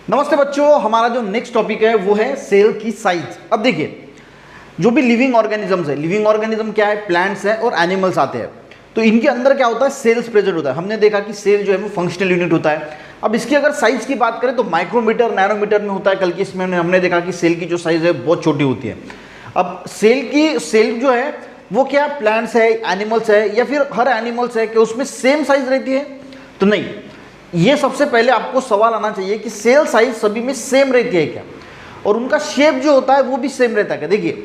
नमस्ते बच्चों, हमारा जो नेक्स्ट टॉपिक है वो है सेल की साइज। अब देखिए, जो भी लिविंग ऑर्गेनिजम्स है, लिविंग ऑर्गेनिज्म क्या है, प्लांट्स है और एनिमल्स आते हैं, तो इनके अंदर क्या होता है, सेल्स प्रेजेंट होता है। हमने देखा कि सेल जो है वो फंक्शनल यूनिट होता है। अब इसकी अगर साइज की बात करें तो माइक्रोमीटर, नैनोमीटर में होता है। कल की इसमें हमने देखा कि सेल की जो साइज है बहुत छोटी होती है। अब सेल जो है वो क्या, प्लांट्स है, एनिमल्स है, या फिर हर एनिमल्स है कि उसमें सेम साइज रहती है? तो नहीं। ये सबसे पहले आपको सवाल आना चाहिए कि सेल साइज सभी में सेम रहती है क्या, और उनका शेप जो होता है वो भी सेम रहता है क्या। देखिए,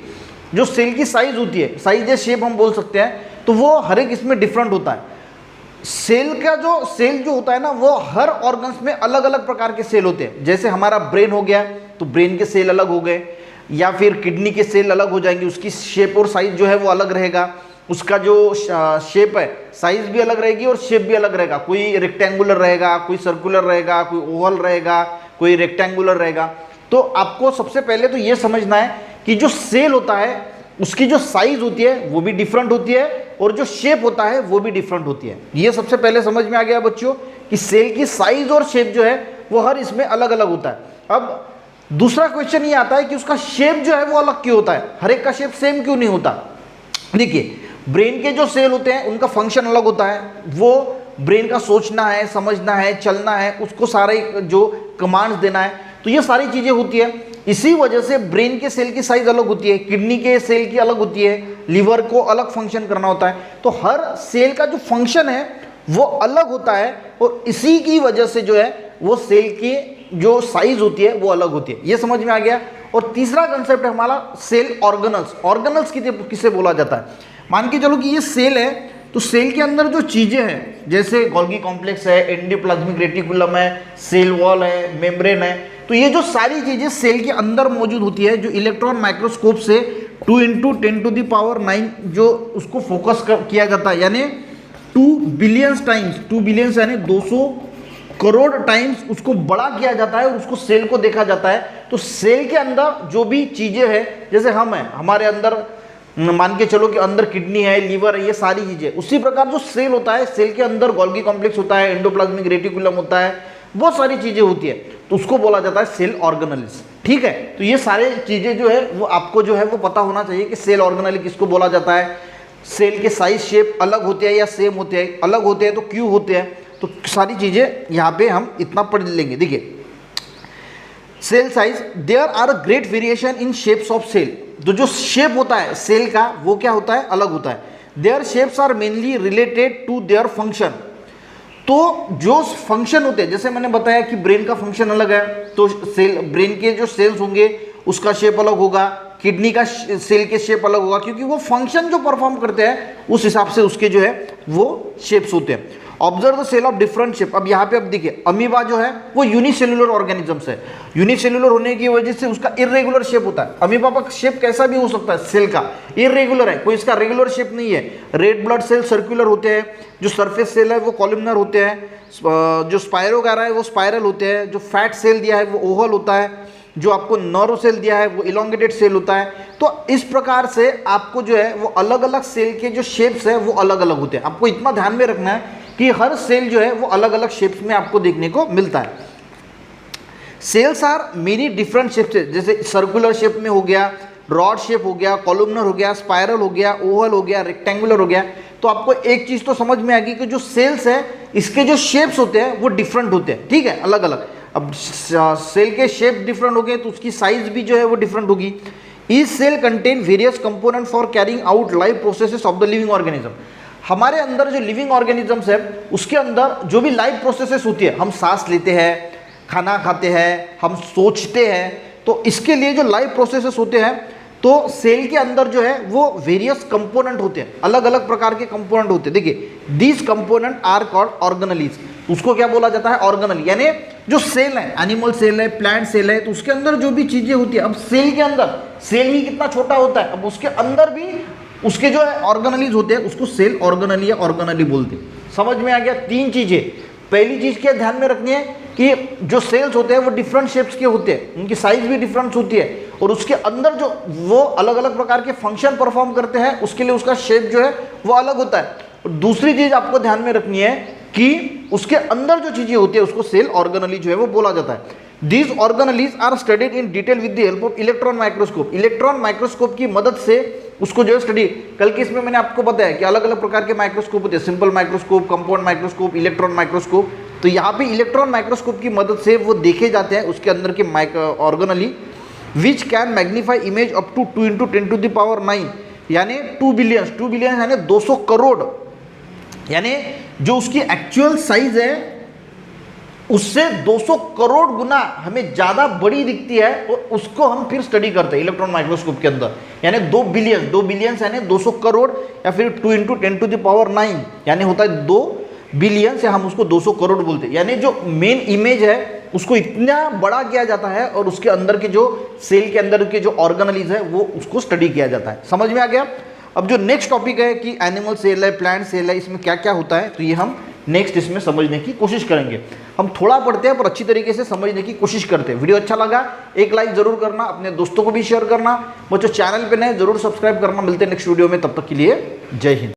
जो सेल की साइज होती है, साइज या शेप हम बोल सकते हैं, तो वो हर एक इसमें डिफरेंट होता है। सेल जो होता है ना, वो हर ऑर्गन्स में अलग अलग प्रकार के सेल होते हैं। जैसे हमारा ब्रेन हो गया तो ब्रेन के सेल अलग हो गए, या फिर किडनी के सेल अलग हो जाएंगे, उसकी शेप और साइज जो है वो अलग रहेगा। उसका जो शेप है, साइज भी अलग रहेगी और शेप भी अलग रहेगा। कोई रेक्टेंगुलर रहेगा, कोई सर्कुलर रहेगा, कोई ओवल रहेगा, कोई रेक्टेंगुलर रहेगा। तो आपको सबसे पहले तो ये समझना है कि जो सेल होता है उसकी जो साइज होती है वो भी डिफरेंट होती है, और जो शेप होता है वो भी डिफरेंट होती है। ये सबसे पहले समझ में आ गया बच्चों कि सेल की साइज और शेप जो है वो हर इसमें अलग अलग होता है। अब दूसरा क्वेश्चन ये आता है कि उसका शेप जो है वो अलग क्यों होता है, हर एक का शेप सेम क्यों नहीं होता। देखिए, ब्रेन के जो सेल होते हैं उनका फंक्शन अलग होता है। वो ब्रेन का सोचना है, समझना है, चलना है, उसको सारे जो कमांड्स देना है, तो ये सारी चीज़ें होती है। इसी वजह से ब्रेन के सेल की साइज अलग होती है, किडनी के सेल की अलग होती है, लिवर को अलग फंक्शन करना होता है। तो हर सेल का जो फंक्शन है वो अलग होता है, और इसी की वजह से जो है वो सेल की जो साइज होती है वो अलग होती है। ये समझ में आ गया। और तीसरा कंसेप्ट है हमारा सेल ऑर्गेनल्स। ऑर्गेनल्स किसे बोला जाता है, मान के चलो कि ये सेल है, तो सेल के अंदर जो चीज़ें हैं, जैसे गोल्गी कॉम्प्लेक्स है, एंडोप्लाज्मिक रेटिकुलम है, सेल वॉल है, मेम्ब्रेन है, तो ये जो सारी चीज़ें सेल के अंदर मौजूद होती है, जो इलेक्ट्रॉन माइक्रोस्कोप से 2 × 10⁹ जो उसको फोकस किया जाता है, यानी 2 बिलियंस टाइम्स, 2 बिलियंस यानी 200 करोड़ टाइम्स उसको बड़ा किया जाता है और उसको सेल को देखा जाता है। तो सेल के अंदर जो भी चीज़ें हैं, जैसे हम हैं, हमारे अंदर मान के चलो कि अंदर किडनी है, लीवर है, ये सारी चीज़ें, उसी प्रकार जो सेल होता है, सेल के अंदर गोल्गी कॉम्प्लेक्स होता है, एंडोप्लाज्मिक रेटिकुलम होता है, बहुत सारी चीज़ें होती है, तो उसको बोला जाता है सेल ऑर्गेनेल्स। ठीक है, तो ये सारी चीज़ें जो है वो आपको जो है वो पता होना चाहिए कि सेल ऑर्गेनेल किसको बोला जाता है। सेल के साइज शेप अलग होते हैं या सेम होते हैं, अलग होते हैं तो क्यों होते हैं, तो सारी चीज़ें यहाँ पे हम इतना पढ़ लेंगे। देखिए, cell size, there are great variation in shapes of cell. तो जो शेप होता है सेल का वो क्या होता है, अलग होता है। Their shapes are mainly related to their function. तो जो फंक्शन होते हैं, जैसे मैंने बताया कि ब्रेन का फंक्शन अलग है, तो सेल, ब्रेन के जो सेल्स होंगे उसका शेप अलग होगा, किडनी का सेल के शेप अलग होगा, क्योंकि वो फंक्शन जो परफॉर्म करते हैं उस हिसाब से उसके जो है वो शेप्स होते हैं। Observe the cell of different shape. अब यहाँ पे अब देखिए, अमीबा जो है वो यूनिसेल्युलर ऑर्गेनिजम्स है। यूनिसेल्युलर होने की वजह से उसका इरेगुलर शेप होता है। अमीबा का शेप कैसा भी हो सकता है, सेल का इरेगुलर है, कोई इसका रेगुलर शेप नहीं है। रेड ब्लड सेल सर्कुलर होते हैं, जो सरफेस सेल है वो कॉलमनर होते हैं, जो स्पायरोगारा है वो स्पाइरल होते हैं, जो फैट सेल दिया है वो ओवल होता है, जो आपको नर्व सेल दिया है वो इलोंगेटेड सेल होता है। तो इस प्रकार से आपको जो है वो अलग अलग सेल के जो शेप्स है वो अलग अलग होते हैं। आपको इतना ध्यान में रखना है कि हर सेल जो है वो अलग अलग शेप्स में आपको देखने को मिलता है। Cells are many different shapes, जैसे सर्कुलर शेप में हो गया, रॉड शेप हो गया, कॉलमनर हो गया, स्पाइरल हो गया, ओवल हो गया, रेक्टेंगुलर हो गया। तो आपको एक चीज़ तो समझ में आ गई कि जो सेल्स है इसके जो शेप्स होते हैं वो डिफरेंट होते हैं। ठीक है, अलग अलग। अब सेल के शेप डिफरेंट हो गए तो उसकी साइज भी जो है वो डिफरेंट होगी। Each cell contain various component for carrying out life processes of the living organism. हमारे अंदर जो लिविंग ऑर्गेनिजम्स है उसके अंदर जो भी लाइफ प्रोसेसेस होती है, हम सांस लेते हैं, खाना खाते हैं, हम सोचते हैं, तो इसके लिए जो लाइफ प्रोसेसेस होते हैं, तो सेल के अंदर जो है वो वेरियस कंपोनेंट होते हैं, अलग अलग प्रकार के कंपोनेंट होते हैं। देखिए, these component are called organelles. उसको क्या बोला जाता है, ऑर्गेनेल। यानी जो सेल है, एनिमल सेल है, प्लांट सेल है, तो उसके अंदर जो भी चीजें होती है, अब सेल के अंदर, सेल ही कितना छोटा होता है, अब उसके अंदर भी उसके जो है ऑर्गेनेल्स होते हैं, उसको सेल ऑर्गेनेल या ऑर्गेनेली बोलते हैं। समझ में आ गया। तीन चीजें, पहली चीज क्या ध्यान में रखनी है कि जो सेल्स होते हैं वो डिफरेंट शेप्स के होते हैं, उनकी साइज भी डिफरेंट होती है, और उसके अंदर जो वो अलग अलग प्रकार के फंक्शन परफॉर्म करते हैं उसके लिए उसका शेप जो है वो अलग होता है। और दूसरी चीज आपको ध्यान में रखनी है कि उसके अंदर जो चीजें होती है उसको सेल ऑर्गेनेली जो है वो बोला जाता है। These organelles are studied in detail with the help of electron microscope. Electron microscope की मदद से उसको जो है स्टडी, कल के इसमें मैंने आपको बताया कि अलग अलग प्रकार के माइक्रोस्कोप होते हैं, simple microscope, compound microscope, electron microscope. तो यहाँ पे इलेक्ट्रॉन माइक्रोस्कोप की मदद से वो देखे जाते हैं उसके अंदर के organelle which can magnify image up to 2 × 10⁹, यानी 2 बिलियन यानी 200 करोड़, यानी जो उसकी एक्चुअल साइज है उससे 200 करोड़ गुना हमें ज़्यादा बड़ी दिखती है, और उसको हम फिर स्टडी करते हैं इलेक्ट्रॉन माइक्रोस्कोप के अंदर। यानी 2 बिलियन यानी 200 करोड़, या फिर 2 × 10⁹, यानी होता है 2 बिलियन से हम उसको 200 करोड़ बोलते हैं। यानी जो मेन इमेज है उसको इतना बड़ा किया जाता है, और उसके अंदर के जो सेल के अंदर के जो ऑर्गेनेलीज है वो उसको स्टडी किया जाता है। समझ में आ गया? अब जो नेक्स्ट टॉपिक है कि एनिमल सेल है, प्लांट सेल है, इसमें क्या क्या होता है, तो ये हम नेक्स्ट इसमें समझने की कोशिश करेंगे। हम थोड़ा पढ़ते हैं पर अच्छी तरीके से समझने की कोशिश करते हैं। वीडियो अच्छा लगा एक लाइक जरूर करना, अपने दोस्तों को भी शेयर करना, वो जो चैनल पे नए जरूर सब्सक्राइब करना। मिलते हैं नेक्स्ट वीडियो में, तब तक के लिए जय हिंद।